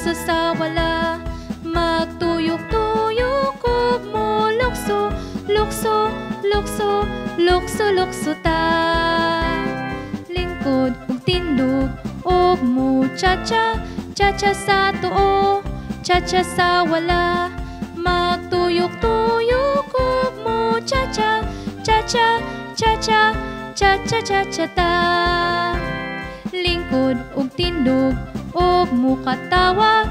lukso sa wala, magtuyok-tuyok ug mo lukso, lukso, lukso, lukso, lukso ta. Lingkod ug tindog ug mo cha-cha, cha-cha sa tuo, cha-cha sa wala, magtuyok-tuyok ug mo cha-cha, cha-cha, cha-cha, cha-cha, cha-cha ta. Lingkod ug tindog ug mo katawa,